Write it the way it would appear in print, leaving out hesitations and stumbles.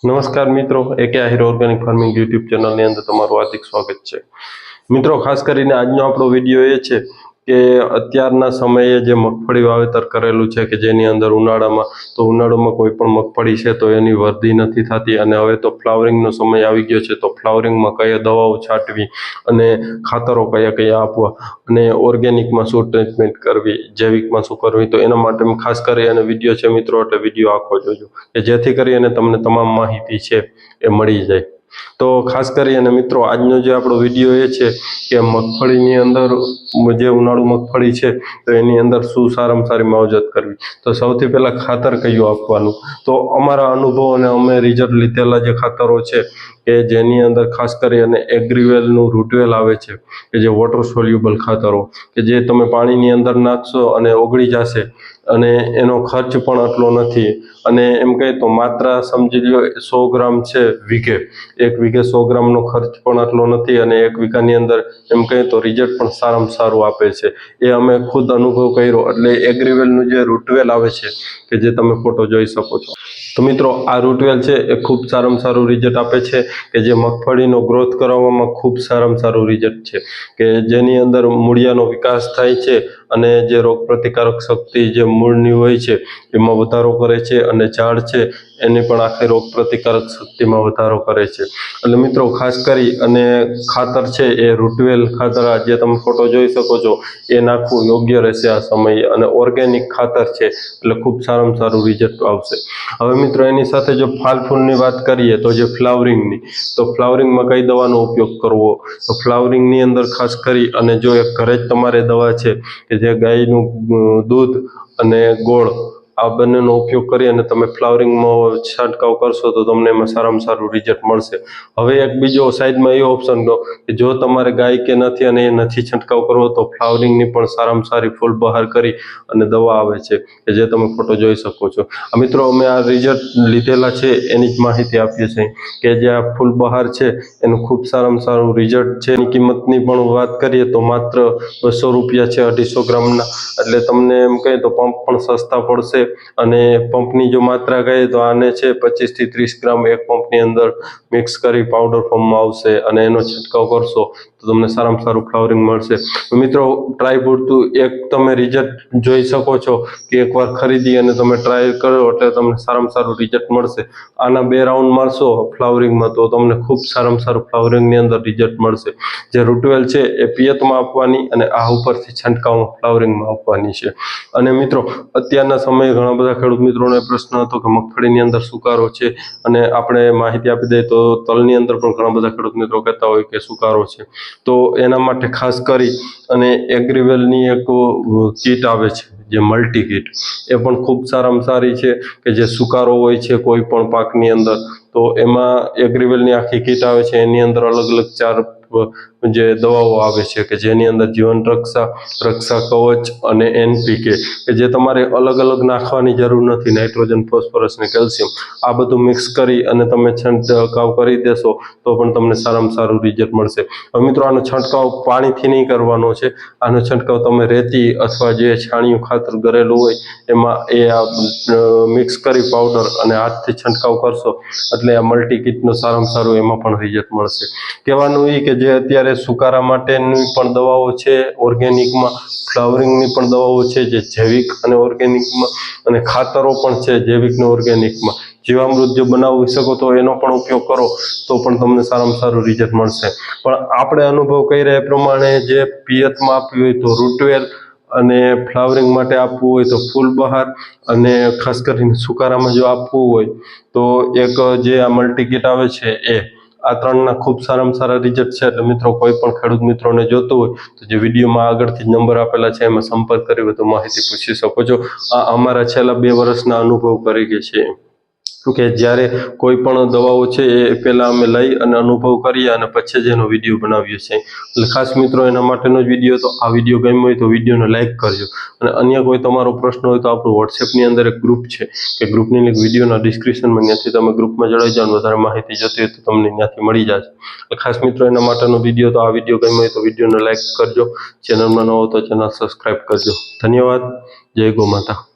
નમસ્કાર મિત્રો, એકે આહિર ઓર્ગેનિક ફાર્મિંગ યુટ્યુબ ચેનલની અંદર તમારું હાર્દિક સ્વાગત છે। મિત્રો, ખાસ કરીને આજનો આપણો વિડીયો એ છે કે અત્યારના સમયે જે મગફળી વાવેતર કરેલું છે કે જેની અંદર ઉનાળામાં કોઈ પણ મગફળી છે તો એની વરદી નથી થતી અને હવે તો ફ્લાવરિંગનો સમય આવી ગયો છે, તો ફ્લાવરિંગમાં કયા દવાઓ છાંટવી અને ખાતરો કયા કયા આપવા અને ઓર્ગેનિકમાં શું ટ્રીટમેન્ટ કરવી, જૈવિકમાં શું કરવી, તો એના માટે ખાસ કરી અને વિડીયો છે મિત્રો, એટલે વિડીયો આખો જોજો કે જેથી કરી અને તમને તમામ માહિતી છે એ મળી જાય। તો ખાસ કરી અને મિત્રો, આજનો જે આપણો વિડીયો એ છે કે મગફળીની અંદર જે ઉનાળુ મગફળી છે તો એની અંદર શું સારામાં સારી માવજત કરવી। તો સૌથી પહેલા ખાતર કયું આપવાનું, તો અમારા અનુભવ અને અમે રિઝલ્ટ લીધેલા જે ખાતરો છે કે જેની અંદર ખાસ કરી અને એગ્રીવેલનું રૂટવેલ આવે છે કે જે વોટર સોલ્યુબલ ખાતરો કે જે તમે પાણીની અંદર નાખશો અને ઓગળી જશે અને એનો ખર્ચ પણ આટલો નથી અને એમ કહે તો માત્રા સમજી લો 100 ગ્રામ છે વીઘે, એક વીઘે 100 ગ્રામનો ખર્ચ પણ આટલો નથી અને એક વીઘાની અંદર એમ કહે તો રિઝલ્ટ પણ સારામાં સારું આપે છે। એ અમે ખુદ અનુભવ કર્યો, એટલે એગ્રીવેલનું જે રૂટવેલ આવે છે કે જે તમે ફોટો જોઈ શકો છો। તો મિત્રો, આ રૂટવેલ છે એ ખૂબ સારામાં સારું રિઝલ્ટ આપે છે કે જે મગફળીનો ગ્રોથ કરવામાં ખૂબ સારામાં સારું રિઝલ્ટ છે કે જેની અંદર મૂળિયાનો વિકાસ થાય છે અને જે રોગ પ્રતિકારક શક્તિ જે મૂળની હોય છે એમાં વધારો કરે છે અને ઝાડ છે એની પણ આખી રોગ પ્રતિકારક શક્તિમાં વધારો કરે છે। એટલે મિત્રો, ખાસ કરી અને ખાતર છે એ રૂટવેલ ખાતર જે તમે ફોટો જોઈ શકો છો એ નાખવું યોગ્ય રહેશે આ સમયે અને ઓર્ગેનિક ખાતર છે એટલે ખૂબ સારામાં સારું રિઝલ્ટ આવશે। હવે મિત્રો, એની સાથે જો ફાલ ફૂલની વાત કરીએ તો જે ફ્લાવરિંગની, તો ફ્લાવરિંગમાં કઈ દવાનો ઉપયોગ કરવો, તો ફ્લાવરિંગની અંદર ખાસ કરી અને જો એક ઘરે જ તમારે દવા છે કે જે ગાયનું દૂધ અને ગોળ આ બંનેનો ઉપયોગ કરી અને તમે ફ્લાવરિંગમાં છંટકાવ કરશો તો તમને એમાં સારામાં સારું રિઝલ્ટ મળશે। હવે એક બીજો સાઈડમાં એ ઓપ્શન દો કે જો તમારે ગાય કે નથી અને એ નથી છંટકાવ કરવો તો ફ્લાવરિંગની પણ સારામાં સારી ફૂલ બહાર કરી અને દવા આવે છે કે જે તમે ફોટો જોઈ શકો છો। મિત્રો, અમે આ રિઝલ્ટ લીધેલા છે એની જ માહિતી આપીએ છીએ કે જે આ ફૂલ બહાર છે એનું ખૂબ સારામાં સારું રિઝલ્ટ છે। એની કિંમતની પણ વાત કરીએ તો માત્ર 200 રૂપિયા છે 250 ગ્રામના, એટલે તમને એમ કહે તો પંપ પણ સસ્તા પડશે અને પંપની જો માત્રા કહીએ તો આને છે 25 થી 30 ગ્રામ એક પંપની અંદર મિક્સ કરી પાવડર ફોર્મમાં આવશે અને એનો છંટકાવ કરશો તો તમને સારામાં સારું ફ્લાવરિંગ મળશે। મિત્રો, ટ્રાય પૂરતું એક તમે રિઝલ્ટ જોઈ શકો છો કે એકવાર ખરીદી અને તમે ટ્રાય કરો એટલે તમને સારામાં સારું રિઝલ્ટ મળશે। આના 2 રાઉન્ડ મારશો ફ્લાવરિંગમાં તો તમને ખૂબ સારામાં સારું ફ્લાવરિંગની અંદર રિઝલ્ટ મળશે। જે રૂટવેલ છે એ પિયતમાં આપવાની અને આ ઉપરથી છંટકાવમાં ફ્લાવરિંગમાં આપવાની છે। અને મિત્રો, અત્યારના સમયે ઘણા બધા ખેડૂત મિત્રોને પ્રશ્ન હતો કે મગફળીની અંદર સુકારો છે અને આપણે માહિતી આપી દઈએ તો તલની અંદર પણ ઘણા બધા ખેડૂત મિત્રો કહેતા હોય કે સુકારો છે, તો એના માટે ખાસ કરી અને એગ્રીવેલની એક કીટ આવે છે જે મલ્ટી કીટ, એ પણ ખૂબ સારામાં સારી છે કે જે સુકારો હોય છે કોઈ પણ પાકની અંદર તો એમાં એગ્રીવેલની આખી કીટ આવે છે, એની અંદર અલગ અલગ 4 જે દવાઓ આવે છે કે જેની અંદર જીવન રક્ષા, રક્ષા કવચ અને NPK કે જે તમારે અલગ અલગ નાખવાની જરૂર નથી, નાઇટ્રોજન, ફોસ્ફરસ ને કેલ્શિયમ આ બધું મિક્સ કરી અને તમે છંટકાવ કરી દેશો તો પણ તમને સારામાં સારું રિઝલ્ટ મળશે। હવે મિત્રો, આનો છંટકાવ પાણીથી નહીં કરવાનો છે, આનો છંટકાવ તમે રેતી અથવા જે છાણિયું ખાતર કરેલું હોય એમાં એ મિક્સ કરી પાવડર અને હાથથી છંટકાવ કરશો એટલે આ મલ્ટી કીટનું સારામાં સારું એમાં પણ રિઝલ્ટ મળશે। કહેવાનું એ કે જે અત્યારે સુકારા માટેની પણ દવાઓ છે ઓર્ગેનિકમાં, ફ્લાવરિંગની પણ દવાઓ છે જે જૈવિક અને ઓર્ગેનિકમાં, અને ખાતરો પણ છે જૈવિક ને ઓર્ગેનિકમાં। જીવામૃત જો બનાવી શકો તો એનો પણ ઉપયોગ કરો તો પણ તમને સારામાં સારું રિઝલ્ટ મળશે। પણ આપણે અનુભવ કર્યા એ પ્રમાણે જે પિયતમાં આપ્યું હોય તો રૂટવેલ અને ફ્લાવરિંગ માટે આપવું હોય તો ફૂલ બહાર અને ખાસ કરીને સુકારામાં જો આપવું હોય તો એક જે આ મલ્ટી કીટ આવે છે આ 3ના ખૂબ સારામાં સારા રિઝલ્ટ છે। એટલે મિત્રો, કોઈ પણ ખેડૂત મિત્રોને જોતું હોય તો જે વિડીયોમાં આગળથી નંબર આપેલા છે એમાં સંપર્ક કરી વધુ માહિતી પૂછી શકો છો। આ અમારા છેલ્લા 2 વર્ષના અનુભવ કરી ગયા છે કે જ્યારે કોઈ પણ દવાઓ છે એ પહેલા અમે લઈ અને અનુભવ કરીએ અને પછી જ એનો વિડીયો બનાવીએ છીએ। એટલે ખાસ મિત્રો, એના માટેનો જ વિડીયો તો આ વિડીયો ગમ્યો હોય તો વિડીયોને લાઇક કરજો અને અન્ય કોઈ તમારો પ્રશ્ન હોય તો આપણું વોટ્સએપની અંદર એક ગ્રુપ છે કે ગ્રુપની લિંક વિડીયોના ડિસ્ક્રિપ્શનમાં, ત્યાંથી તમે ગ્રુપમાં જોડાઈ જાઓ, વધારે માહિતી જોતી હોય તો તમને ત્યાંથી મળી જશે। એટલે ખાસ મિત્રો, એના માટેનો વિડીયો તો આ વિડીયો ગમ્યો હોય તો વિડીયોને લાઇક કરજો, ચેનલમાં ન હો તો ચેનલ સબસ્ક્રાઈબ કરજો। ધન્યવાદ। જય ગૌ માતા।